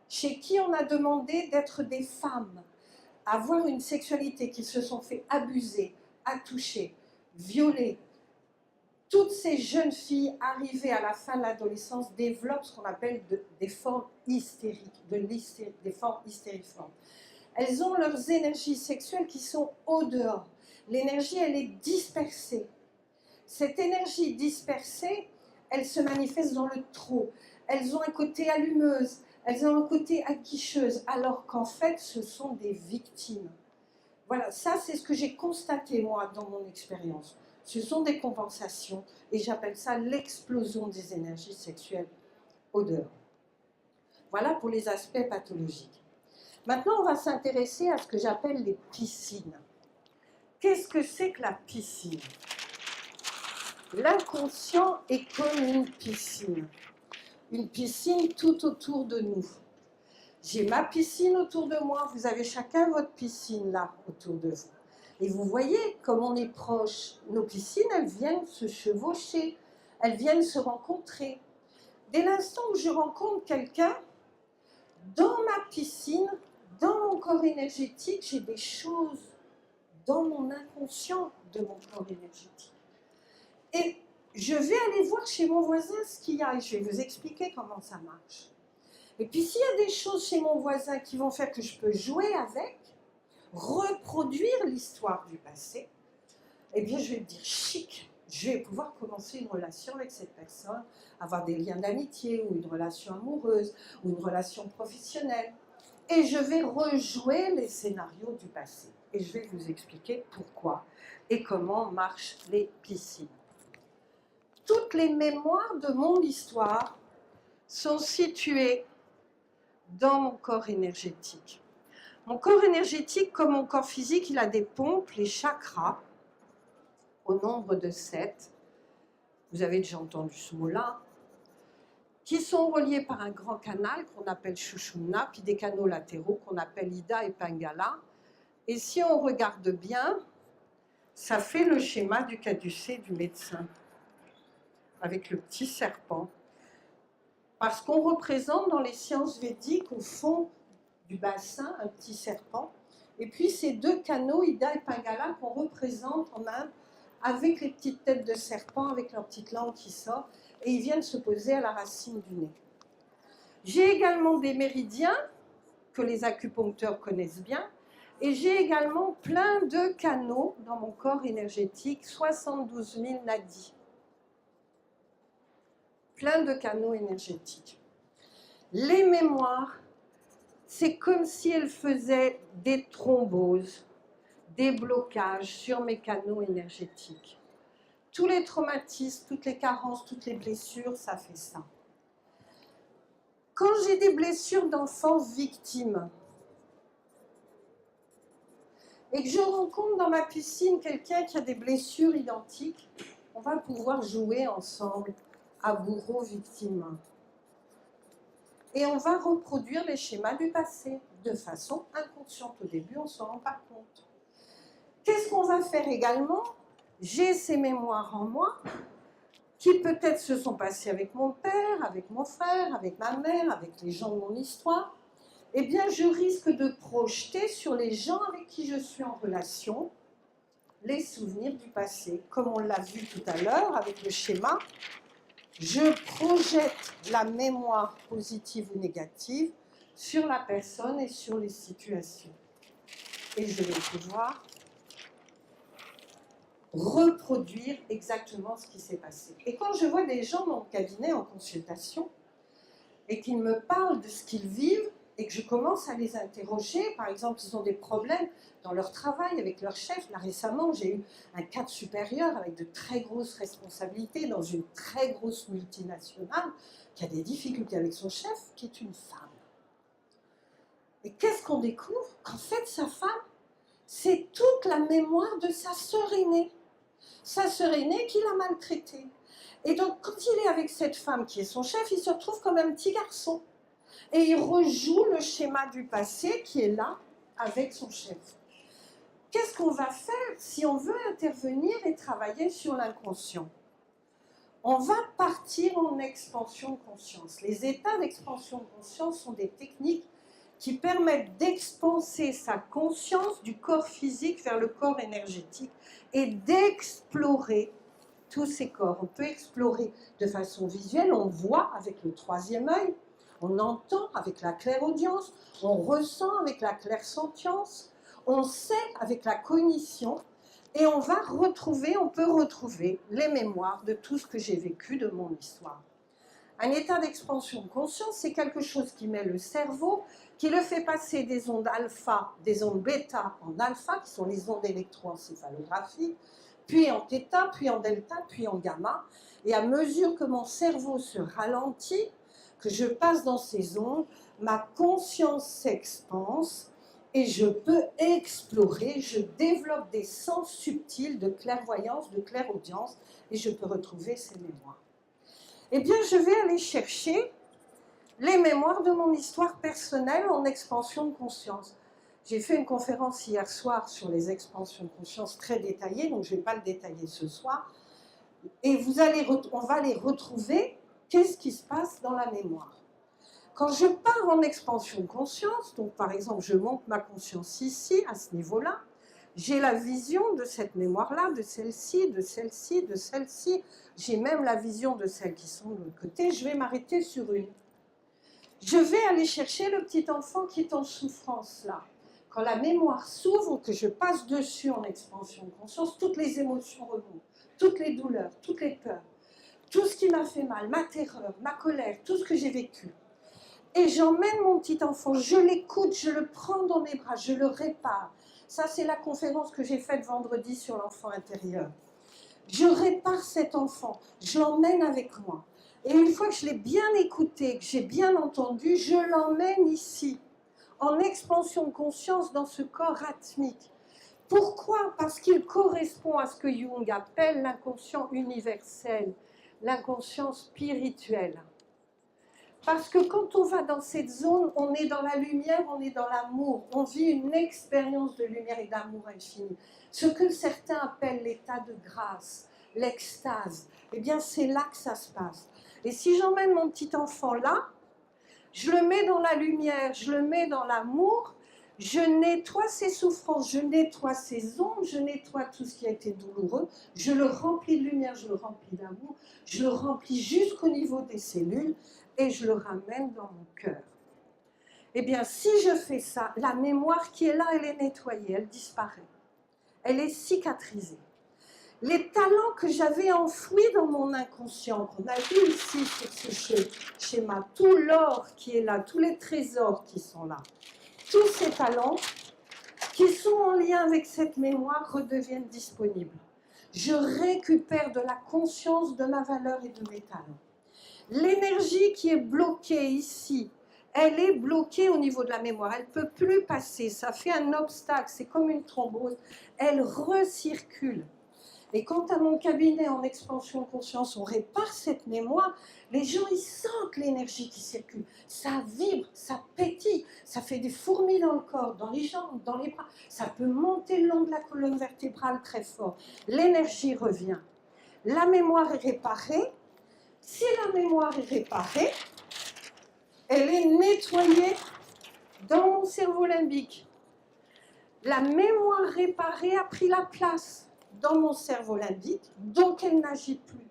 chez qui on a demandé d'être des femmes, avoir une sexualité, qui se sont fait abuser, attoucher, violer, toutes ces jeunes filles arrivées à la fin de l'adolescence développent ce qu'on appelle des formes hystériques, des formes hystérifantes. Elles ont leurs énergies sexuelles qui sont au dehors. L'énergie, elle est dispersée. Cette énergie dispersée, elle se manifeste dans le trop. Elles ont un côté allumeuse, elles ont un côté aguicheuse, alors qu'en fait, ce sont des victimes. Voilà, ça c'est ce que j'ai constaté moi dans mon expérience. Ce sont des compensations et j'appelle ça l'explosion des énergies sexuelles au dehors. Voilà pour les aspects pathologiques. Maintenant, on va s'intéresser à ce que j'appelle les piscines. Qu'est-ce que c'est que la piscine? L'inconscient est comme une piscine. Une piscine tout autour de nous. J'ai ma piscine autour de moi, vous avez chacun votre piscine là autour de vous. Et vous voyez comme on est proche. Nos piscines, elles viennent se chevaucher, elles viennent se rencontrer. Dès l'instant où je rencontre quelqu'un, dans ma piscine, dans mon corps énergétique, j'ai des choses dans mon inconscient de mon corps énergétique. Et je vais aller voir chez mon voisin ce qu'il y a et je vais vous expliquer comment ça marche. Et puis s'il y a des choses chez mon voisin qui vont faire que je peux jouer avec, reproduire l'histoire du passé, eh bien je vais me dire chic, je vais pouvoir commencer une relation avec cette personne, avoir des liens d'amitié ou une relation amoureuse ou une relation professionnelle. Et je vais rejouer les scénarios du passé. Et je vais vous expliquer pourquoi et comment marchent les piscines. Toutes les mémoires de mon histoire sont situées dans mon corps énergétique. Mon corps énergétique, comme mon corps physique, il a des pompes, les chakras, au nombre de 7. Vous avez déjà entendu ce mot-là, qui sont reliés par un grand canal qu'on appelle Sushumna, puis des canaux latéraux qu'on appelle Ida et Pingala. Et si on regarde bien, ça fait le schéma du caducée du médecin, avec le petit serpent. Parce qu'on représente dans les sciences védiques, au fond du bassin, un petit serpent. Et puis ces deux canaux, Ida et Pingala, qu'on représente en Inde, avec les petites têtes de serpent, avec leur petite langue qui sort, et ils viennent se poser à la racine du nez. J'ai également des méridiens, que les acupuncteurs connaissent bien, et j'ai également plein de canaux dans mon corps énergétique, 72 000 nadis. Plein de canaux énergétiques. Les mémoires, c'est comme si elles faisaient des thromboses, des blocages sur mes canaux énergétiques. Tous les traumatismes, toutes les carences, toutes les blessures, ça fait ça. Quand j'ai des blessures d'enfance victime et que je rencontre dans ma piscine quelqu'un qui a des blessures identiques, on va pouvoir jouer ensemble à bourreau-victime. Et on va reproduire les schémas du passé de façon inconsciente. Au début, on ne s'en rend pas compte. Qu'est-ce qu'on va faire également? J'ai ces mémoires en moi qui peut-être se sont passées avec mon père, avec mon frère, avec ma mère, avec les gens de mon histoire. Eh bien, je risque de projeter sur les gens avec qui je suis en relation les souvenirs du passé. Comme on l'a vu tout à l'heure avec le schéma, je projette la mémoire positive ou négative sur la personne et sur les situations. Et je vais pouvoir reproduire exactement ce qui s'est passé. Et quand je vois des gens dans le cabinet en consultation et qu'ils me parlent de ce qu'ils vivent et que je commence à les interroger, par exemple, ils ont des problèmes dans leur travail avec leur chef. Là récemment, j'ai eu un cadre supérieur avec de très grosses responsabilités dans une très grosse multinationale qui a des difficultés avec son chef, qui est une femme. Et qu'est-ce qu'on découvre? Qu'en fait, sa femme, c'est toute la mémoire de sa sœur aînée. Sa sœur aînée qui l'a maltraité. Et donc, quand il est avec cette femme qui est son chef, il se retrouve comme un petit garçon. Et il rejoue le schéma du passé qui est là avec son chef. Qu'est-ce qu'on va faire si on veut intervenir et travailler sur l'inconscient? On va partir en expansion de conscience. Les états d'expansion de conscience sont des techniques qui permettent d'expanser sa conscience du corps physique vers le corps énergétique et d'explorer tous ces corps. On peut explorer de façon visuelle, on voit avec le troisième œil, on entend avec la clairaudience, on ressent avec la clairsentience, on sait avec la cognition, et on peut retrouver les mémoires de tout ce que j'ai vécu de mon histoire. Un état d'expansion de conscience, c'est quelque chose qui met le cerveau, qui le fait passer des ondes alpha, des ondes bêta en alpha, qui sont les ondes électroencéphalographiques, puis en θ, puis en delta, puis en gamma. Et à mesure que mon cerveau se ralentit, que je passe dans ces ondes, ma conscience s'expanse et je peux explorer, je développe des sens subtils de clairvoyance, de clairaudience, et je peux retrouver ces mémoires. Eh bien, je vais aller chercher les mémoires de mon histoire personnelle en expansion de conscience. J'ai fait une conférence hier soir sur les expansions de conscience très détaillée, donc je ne vais pas le détailler ce soir. Et on va les retrouver, qu'est-ce qui se passe dans la mémoire. Quand je pars en expansion de conscience, donc par exemple je monte ma conscience ici, à ce niveau-là, j'ai la vision de cette mémoire-là, de celle-ci, de celle-ci, de celle-ci. J'ai même la vision de celles qui sont de l'autre côté. Je vais m'arrêter sur une. Je vais aller chercher le petit enfant qui est en souffrance là. Quand la mémoire s'ouvre, que je passe dessus en expansion de conscience, toutes les émotions remontent, toutes les douleurs, toutes les peurs, tout ce qui m'a fait mal, ma terreur, ma colère, tout ce que j'ai vécu. Et j'emmène mon petit enfant, je l'écoute, je le prends dans mes bras, je le répare. Ça, c'est la conférence que j'ai faite vendredi sur l'enfant intérieur. Je répare cet enfant, je l'emmène avec moi. Et une fois que je l'ai bien écouté, que j'ai bien entendu, je l'emmène ici, en expansion de conscience dans ce corps atmique. Pourquoi? Parce qu'il correspond à ce que Jung appelle l'inconscient universel, l'inconscient spirituel. Parce que quand on va dans cette zone, on est dans la lumière, on est dans l'amour. On vit une expérience de lumière et d'amour infini. Ce que certains appellent l'état de grâce, l'extase, eh bien c'est là que ça se passe. Et si j'emmène mon petit enfant là, je le mets dans la lumière, je le mets dans l'amour, je nettoie ses souffrances, je nettoie ses ombres, je nettoie tout ce qui a été douloureux, je le remplis de lumière, je le remplis d'amour, je le remplis jusqu'au niveau des cellules, et je le ramène dans mon cœur. Eh bien, si je fais ça, la mémoire qui est là, elle est nettoyée, elle disparaît. Elle est cicatrisée. Les talents que j'avais enfouis dans mon inconscient, qu'on a vu ici sur ce schéma, tout l'or qui est là, tous les trésors qui sont là, tous ces talents qui sont en lien avec cette mémoire redeviennent disponibles. Je récupère de la conscience de ma valeur et de mes talents. L'énergie qui est bloquée ici, elle est bloquée au niveau de la mémoire. Elle ne peut plus passer. Ça fait un obstacle. C'est comme une thrombose. Elle recircule. Et quand à mon cabinet en expansion de conscience, on répare cette mémoire, les gens, ils sentent l'énergie qui circule. Ça vibre, ça pétille, ça fait des fourmis dans le corps, dans les jambes, dans les bras. Ça peut monter le long de la colonne vertébrale très fort. L'énergie revient. La mémoire est réparée. Si la mémoire est réparée, elle est nettoyée dans mon cerveau limbique. La mémoire réparée a pris la place dans mon cerveau limbique, donc elle n'agit plus.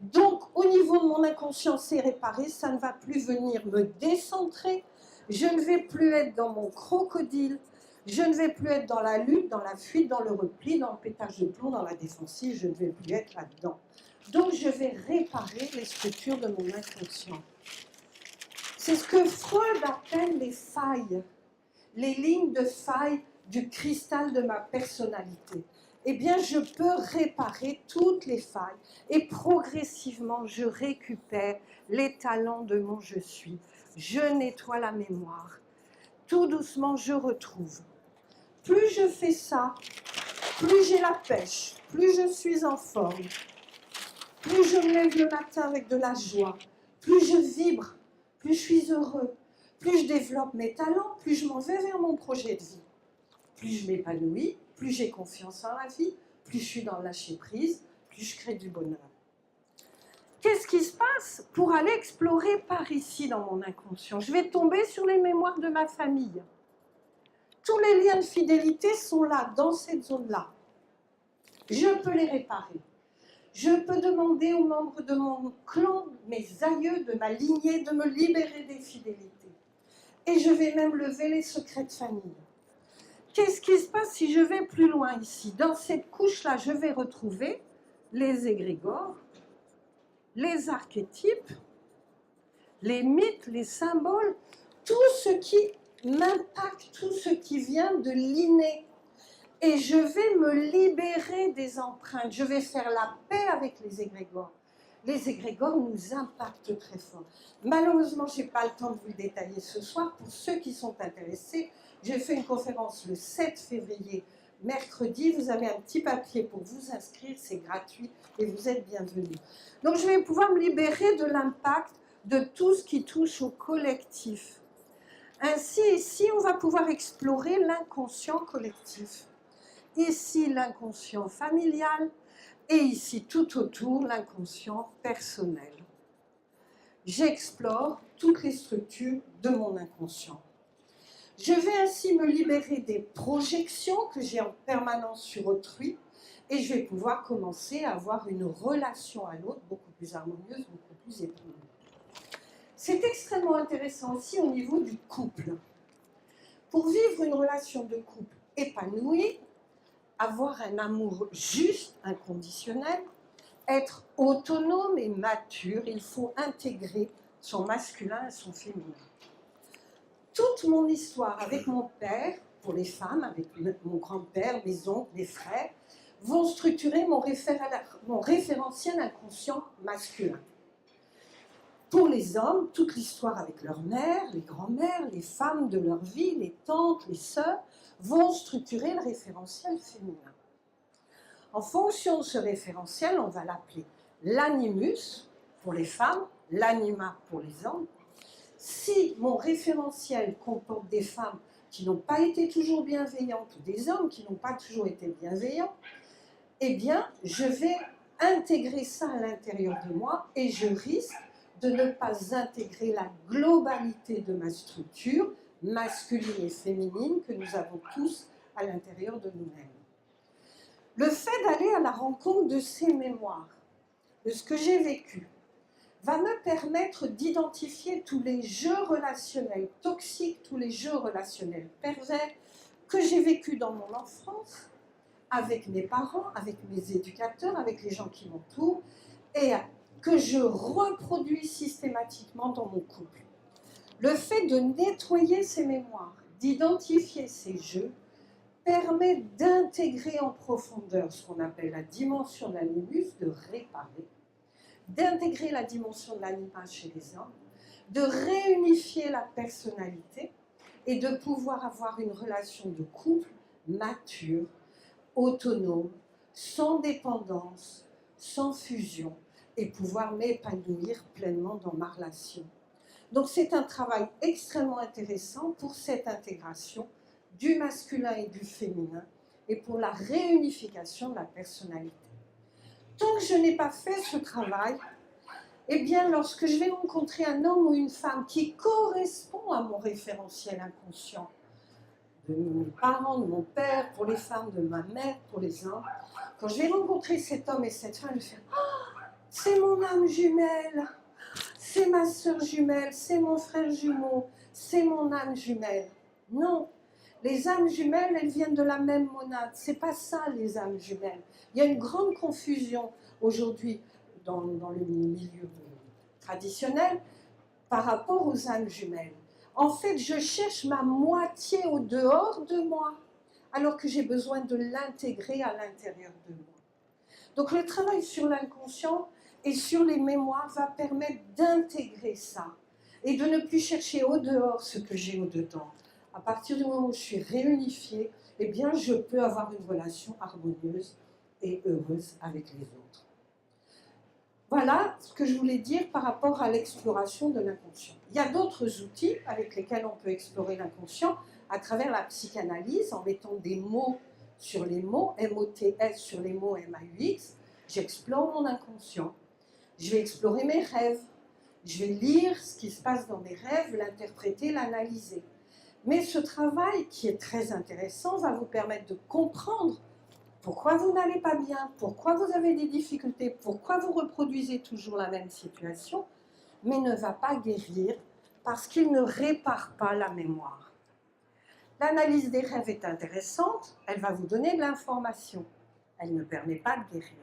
Donc, au niveau de mon inconscient, c'est réparé, ça ne va plus venir me décentrer, je ne vais plus être dans mon crocodile, je ne vais plus être dans la lutte, dans la fuite, dans le repli, dans le pétage de plomb, dans la défensive, je ne vais plus être là-dedans. Donc, je vais réparer les structures de mon inconscient. C'est ce que Freud appelle les failles, les lignes de faille du cristal de ma personnalité. Eh bien, je peux réparer toutes les failles et progressivement, je récupère les talents de mon je suis. Je nettoie la mémoire. Tout doucement, je retrouve. Plus je fais ça, plus j'ai la pêche, plus je suis en forme. Plus je me lève le matin avec de la joie, plus je vibre, plus je suis heureux, plus je développe mes talents, plus je m'en vais vers mon projet de vie. Plus je m'épanouis, plus j'ai confiance en la vie, plus je suis dans le lâcher-prise, plus je crée du bonheur. Qu'est-ce qui se passe pour aller explorer par ici dans mon inconscient? Je vais tomber sur les mémoires de ma famille. Tous les liens de fidélité sont là, dans cette zone-là. Je peux les réparer. Je peux demander aux membres de mon clan, mes aïeux, de ma lignée, de me libérer des fidélités. Et je vais même lever les secrets de famille. Qu'est-ce qui se passe si je vais plus loin ici? Dans cette couche-là, je vais retrouver les égrégores, les archétypes, les mythes, les symboles, tout ce qui m'impacte, tout ce qui vient de l'inné. Et je vais me libérer des empreintes, je vais faire la paix avec les égrégores. Les égrégores nous impactent très fort. Malheureusement, je n'ai pas le temps de vous le détailler ce soir. Pour ceux qui sont intéressés, j'ai fait une conférence le 7 février, mercredi. Vous avez un petit papier pour vous inscrire, c'est gratuit et vous êtes bienvenus. Donc, je vais pouvoir me libérer de l'impact de tout ce qui touche au collectif. Ainsi, ici, on va pouvoir explorer l'inconscient collectif. Ici, l'inconscient familial et ici, tout autour, l'inconscient personnel. J'explore toutes les structures de mon inconscient. Je vais ainsi me libérer des projections que j'ai en permanence sur autrui et je vais pouvoir commencer à avoir une relation à l'autre beaucoup plus harmonieuse, beaucoup plus épanouie. C'est extrêmement intéressant aussi au niveau du couple. Pour vivre une relation de couple épanouie, avoir un amour juste, inconditionnel, être autonome et mature, il faut intégrer son masculin et son féminin. Toute mon histoire avec mon père, pour les femmes, avec mon grand-père, mes oncles, mes frères, vont structurer mon référentiel inconscient masculin. Pour les hommes, toute l'histoire avec leur mère, les grands-mères, les femmes de leur vie, les tantes, les sœurs, vont structurer le référentiel féminin. En fonction de ce référentiel, on va l'appeler l'animus pour les femmes, l'anima pour les hommes. Si mon référentiel comporte des femmes qui n'ont pas été toujours bienveillantes ou des hommes qui n'ont pas toujours été bienveillants, eh bien, je vais intégrer ça à l'intérieur de moi et je risque de ne pas intégrer la globalité de ma structure masculine et féminine que nous avons tous à l'intérieur de nous-mêmes. Le fait d'aller à la rencontre de ces mémoires, de ce que j'ai vécu, va me permettre d'identifier tous les jeux relationnels toxiques, tous les jeux relationnels pervers que j'ai vécus dans mon enfance, avec mes parents, avec mes éducateurs, avec les gens qui m'entourent, et que je reproduis systématiquement dans mon couple. Le fait de nettoyer ces mémoires, d'identifier ces jeux, permet d'intégrer en profondeur ce qu'on appelle la dimension de l'animus, de réparer, d'intégrer la dimension de l'anima chez les hommes, de réunifier la personnalité et de pouvoir avoir une relation de couple mature, autonome, sans dépendance, sans fusion, et pouvoir m'épanouir pleinement dans ma relation. Donc c'est un travail extrêmement intéressant pour cette intégration du masculin et du féminin et pour la réunification de la personnalité. Tant que je n'ai pas fait ce travail, eh bien lorsque je vais rencontrer un homme ou une femme qui correspond à mon référentiel inconscient, de mes parents, de mon père, pour les femmes, de ma mère, pour les hommes, quand je vais rencontrer cet homme et cette femme, je vais faire « Oh, c'est mon âme jumelle, c'est ma sœur jumelle, c'est mon frère jumeau, c'est mon âme jumelle. » Non, les âmes jumelles, elles viennent de la même monade. C'est pas ça, les âmes jumelles. Il y a une grande confusion aujourd'hui dans le milieu traditionnel par rapport aux âmes jumelles. En fait, je cherche ma moitié au dehors de moi, alors que j'ai besoin de l'intégrer à l'intérieur de moi. Donc le travail sur l'inconscient et sur les mémoires va permettre d'intégrer ça et de ne plus chercher au dehors ce que j'ai au dedans. À partir du moment où je suis réunifiée, eh bien je peux avoir une relation harmonieuse et heureuse avec les autres. Voilà ce que je voulais dire par rapport à l'exploration de l'inconscient. Il y a d'autres outils avec lesquels on peut explorer l'inconscient à travers la psychanalyse, en mettant des mots sur les mots, M-O-T-S sur les mots M-A-U-X. J'explore mon inconscient. Je vais explorer mes rêves. Je vais lire ce qui se passe dans mes rêves, l'interpréter, l'analyser. Mais ce travail, qui est très intéressant, va vous permettre de comprendre pourquoi vous n'allez pas bien, pourquoi vous avez des difficultés, pourquoi vous reproduisez toujours la même situation, mais ne va pas guérir parce qu'il ne répare pas la mémoire. L'analyse des rêves est intéressante, elle va vous donner de l'information, elle ne permet pas de guérir.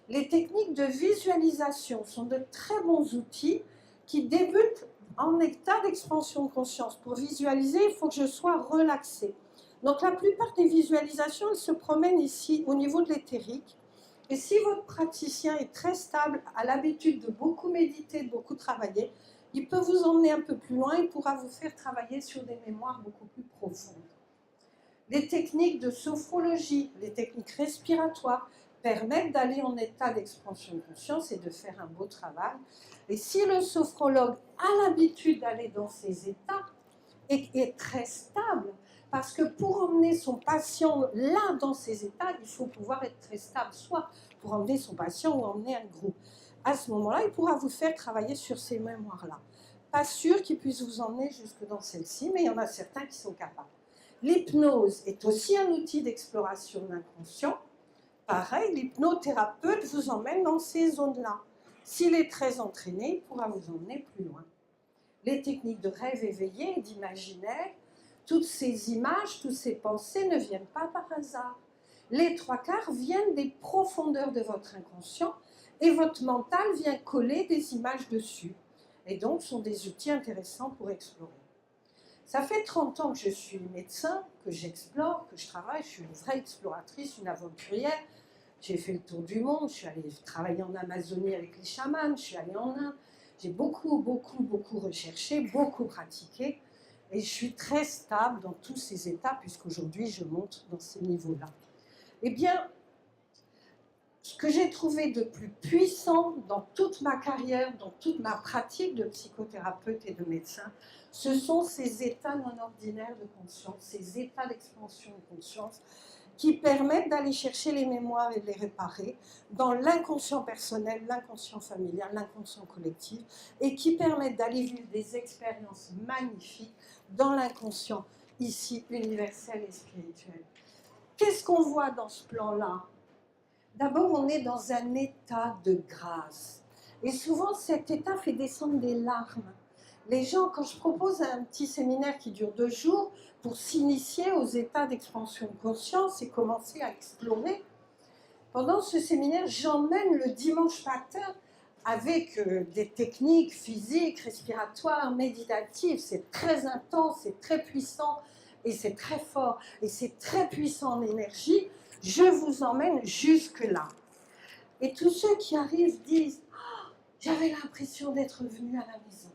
Les techniques de visualisation sont de très bons outils qui débutent en état d'expansion de conscience. Pour visualiser, il faut que je sois relaxée. Donc la plupart des visualisations, elles se promènent ici au niveau de l'éthérique. Et si votre praticien est très stable, a l'habitude de beaucoup méditer, de beaucoup travailler, il peut vous emmener un peu plus loin, il pourra vous faire travailler sur des mémoires beaucoup plus profondes. Les techniques de sophrologie, les techniques respiratoires permettent d'aller en état d'expansion de conscience et de faire un beau travail. Et si le sophrologue a l'habitude d'aller dans ces états et est très stable, parce que pour emmener son patient là dans ces états, il faut pouvoir être très stable, soit pour emmener son patient ou emmener un groupe. À ce moment-là, il pourra vous faire travailler sur ces mémoires-là. Pas sûr qu'il puisse vous emmener jusque dans celle-ci, mais il y en a certains qui sont capables. L'hypnose est aussi un outil d'exploration de l'inconscient. Pareil, l'hypnothérapeute vous emmène dans ces zones-là. S'il est très entraîné, il pourra vous emmener plus loin. Les techniques de rêve éveillé et d'imaginaire, toutes ces images, toutes ces pensées ne viennent pas par hasard. Les trois quarts viennent des profondeurs de votre inconscient et votre mental vient coller des images dessus. Et donc, sont des outils intéressants pour explorer. Ça fait 30 ans que je suis médecin, que j'explore, que je travaille. Je suis une vraie exploratrice, une aventurière. J'ai fait le tour du monde. Je suis allée travailler en Amazonie avec les chamans. Je suis allée en Inde. J'ai beaucoup recherché, beaucoup pratiqué. Et je suis très stable dans tous ces états, puisqu'aujourd'hui, je monte dans ces niveaux-là. Eh bien, ce que j'ai trouvé de plus puissant dans toute ma carrière, dans toute ma pratique de psychothérapeute et de médecin, ce sont ces états non ordinaires de conscience, ces états d'expansion de conscience qui permettent d'aller chercher les mémoires et de les réparer dans l'inconscient personnel, l'inconscient familial, l'inconscient collectif, et qui permettent d'aller vivre des expériences magnifiques dans l'inconscient, ici universel et spirituel. Qu'est-ce qu'on voit dans ce plan-là ? D'abord, on est dans un état de grâce. Et souvent, cet état fait descendre des larmes. Les gens, quand je propose un petit séminaire qui dure 2 jours pour s'initier aux états d'expansion de conscience et commencer à explorer, pendant ce séminaire, j'emmène le dimanche matin avec des techniques physiques, respiratoires, méditatives. C'est très intense, c'est très puissant et c'est très fort et c'est très puissant en énergie. Je vous emmène jusque-là. Et tous ceux qui arrivent disent oh, « J'avais l'impression d'être venu à la maison ».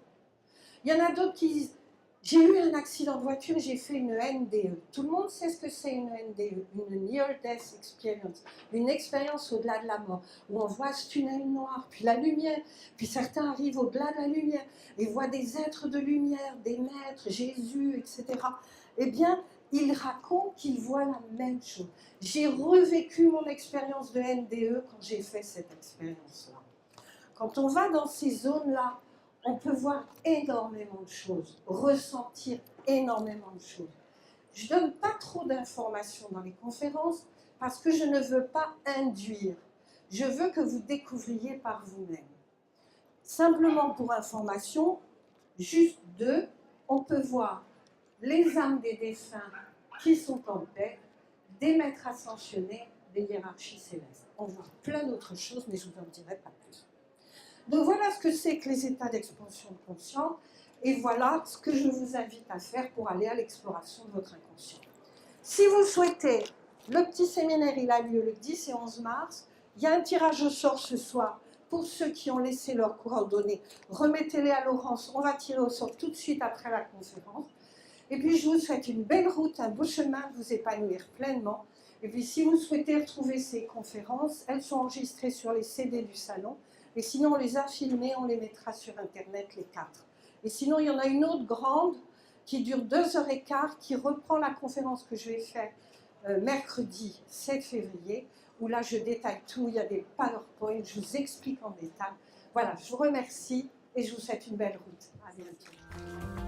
Il y en a d'autres qui disent « J'ai eu un accident de voiture et j'ai fait une NDE ». Tout le monde sait ce que c'est une NDE, une Near Death Experience, une expérience au-delà de la mort, où on voit ce tunnel noir, puis la lumière, puis certains arrivent au-delà de la lumière et voient des êtres de lumière, des maîtres, Jésus, etc. Eh bien, ils racontent qu'ils voient la même chose. J'ai revécu mon expérience de NDE quand j'ai fait cette expérience-là. Quand on va dans ces zones-là, on peut voir énormément de choses, ressentir énormément de choses. Je ne donne pas trop d'informations dans les conférences parce que je ne veux pas induire. Je veux que vous découvriez par vous-même. Simplement pour information, juste 2, on peut voir les âmes des défunts qui sont en paix, des maîtres ascensionnés, des hiérarchies célestes. On voit plein d'autres choses, mais je ne vous en dirai pas plus. Donc voilà ce que c'est que les états d'expansion de conscience, et voilà ce que je vous invite à faire pour aller à l'exploration de votre inconscient. Si vous souhaitez, le petit séminaire, il a lieu le 10 et 11 mars, il y a un tirage au sort ce soir. Pour ceux qui ont laissé leurs coordonnées, remettez-les à Laurence, on va tirer au sort tout de suite après la conférence. Et puis, je vous souhaite une belle route, un beau chemin, de vous épanouir pleinement. Et puis, si vous souhaitez retrouver ces conférences, elles sont enregistrées sur les CD du salon. Et sinon, on les a filmées, on les mettra sur Internet, les 4. Et sinon, il y en a une autre grande qui dure 2h15, qui reprend la conférence que je vais faire mercredi 7 février, où là je détaille tout, il y a des PowerPoint, je vous explique en détail. Voilà, je vous remercie et je vous souhaite une belle route. À bientôt.